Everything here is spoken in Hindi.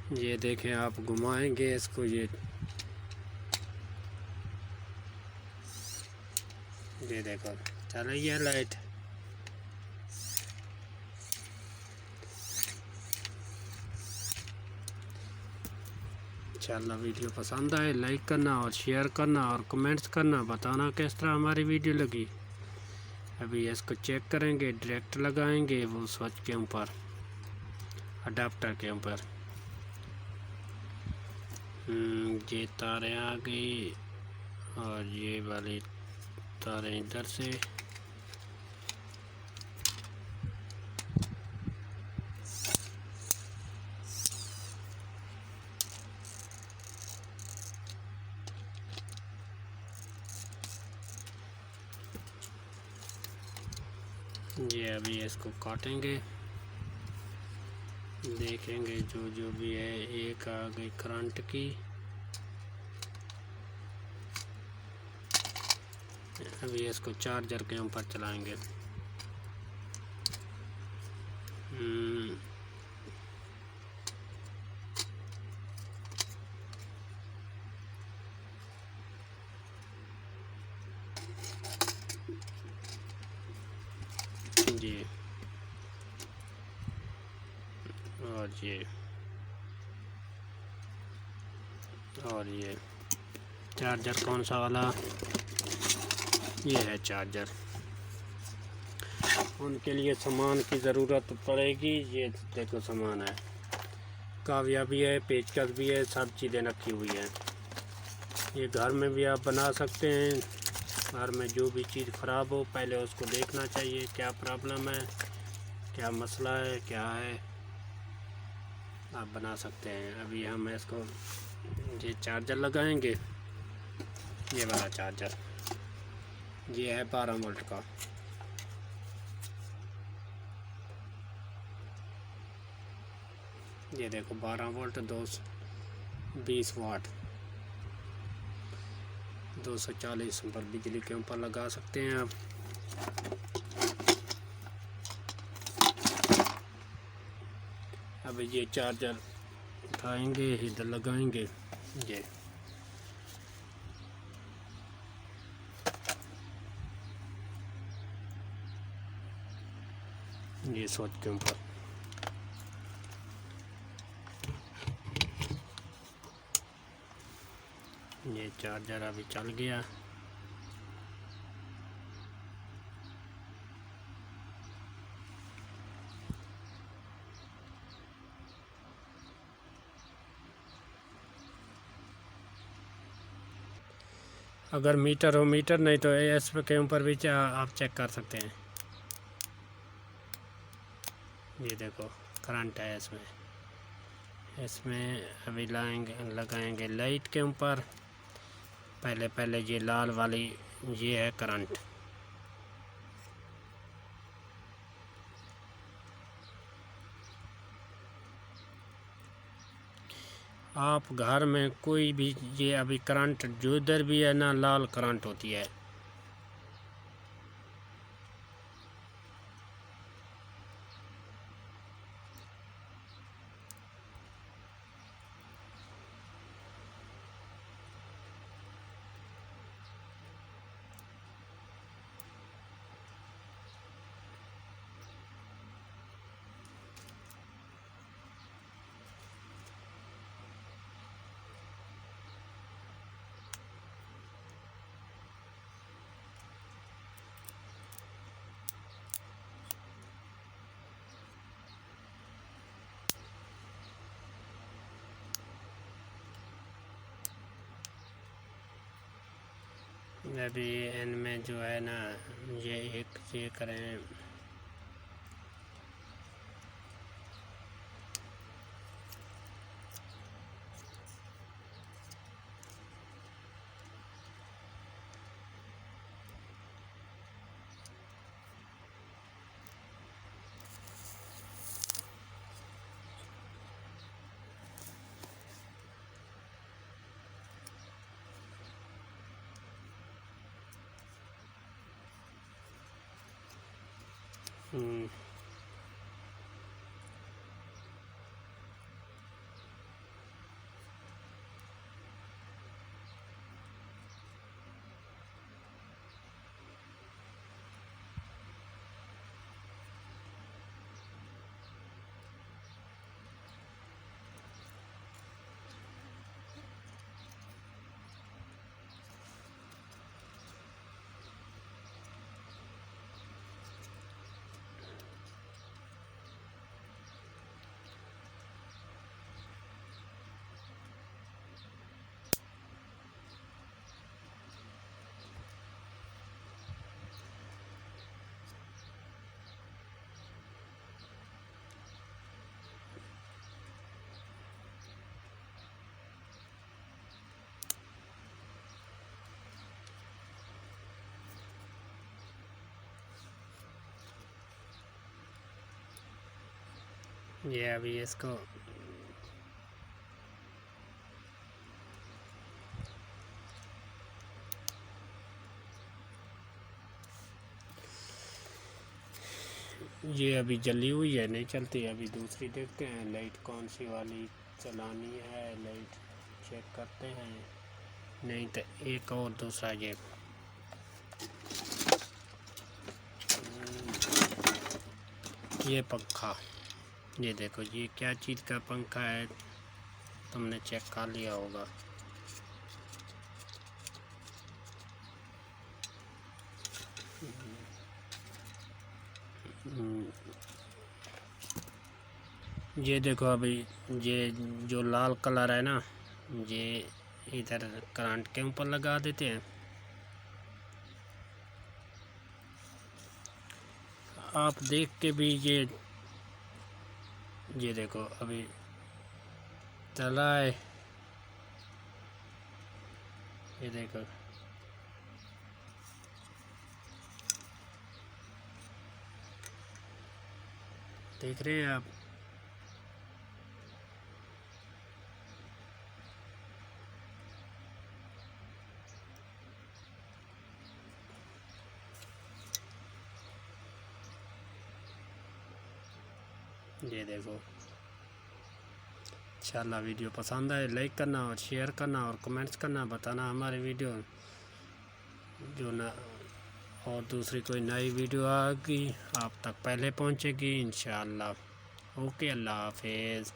ये देखें, आप घुमाएंगे इसको, ये देखो चल रही है लाइट। इंशाल्लाह वीडियो पसंद आए लाइक करना और शेयर करना और कमेंट्स करना, बताना किस तरह हमारी वीडियो लगी। अभी इसको चेक करेंगे, डायरेक्ट लगाएंगे वो स्विच के ऊपर, अडाप्टर के ऊपर। ये तारें आ गई और ये वाली तारें इधर से। ये अभी इसको काटेंगे, देखेंगे जो जो भी है। एक आ गई करंट की। अभी इसको चार्जर के ऊपर चलाएंगे। जी, और ये चार्जर कौन सा वाला, ये है चार्जर। उनके लिए सामान की ज़रूरत पड़ेगी। ये देखो सामान है, काविया भी है, पेचकस भी है, सब चीज़ें रखी हुई हैं। ये घर में भी आप बना सकते हैं। घर में जो भी चीज़ ख़राब हो पहले उसको देखना चाहिए, क्या प्रॉब्लम है, क्या मसला है, क्या है, आप बना सकते हैं। अभी हम इसको ये चार्जर लगाएंगे, ये वाला चार्जर, ये है 12 वोल्ट का। ये देखो 12 वोल्ट 220 वाट 240 पर बिजली के ऊपर लगा सकते हैं आप। अब ये चार्जर उठाएंगे, इधर लगाएंगे। ये स्विच के ऊपर। ये चार्जर अभी चल गया। अगर मीटर हो मीटर, नहीं तो एस के ऊपर भी आप चेक कर सकते हैं। ये देखो करंट है इसमें अभी लगाएंगे लाइट के ऊपर। पहले ये लाल वाली ये है करंट। आप घर में कोई भी, ये अभी करंट जो इधर भी है ना, लाल करंट होती है। अभी इनमें जो है ना, ये एक ये करें, ये अभी इसको ये अभी जली हुई है, नहीं चलती है। अभी दूसरी देखते हैं लाइट कौन सी वाली चलानी है, लाइट चेक करते हैं। नहीं तो एक और दूसरा ये पंखा, ये देखो ये क्या चीज़ का पंखा है, तुमने चेक कर लिया होगा। ये देखो अभी ये जो लाल कलर है ना, ये इधर करंट के ऊपर लगा देते हैं। आप देख के भी ये देखो अभी चला है, ये देखो देख रहे हैं आप। ये देखो, इंशाल्लाह वीडियो पसंद आए लाइक करना और शेयर करना और कमेंट्स करना, बताना हमारी वीडियो जो ना और दूसरी कोई नई वीडियो आएगी आप तक पहले पहुंचेगी इंशाल्लाह। ओके, अल्लाह हाफिज़।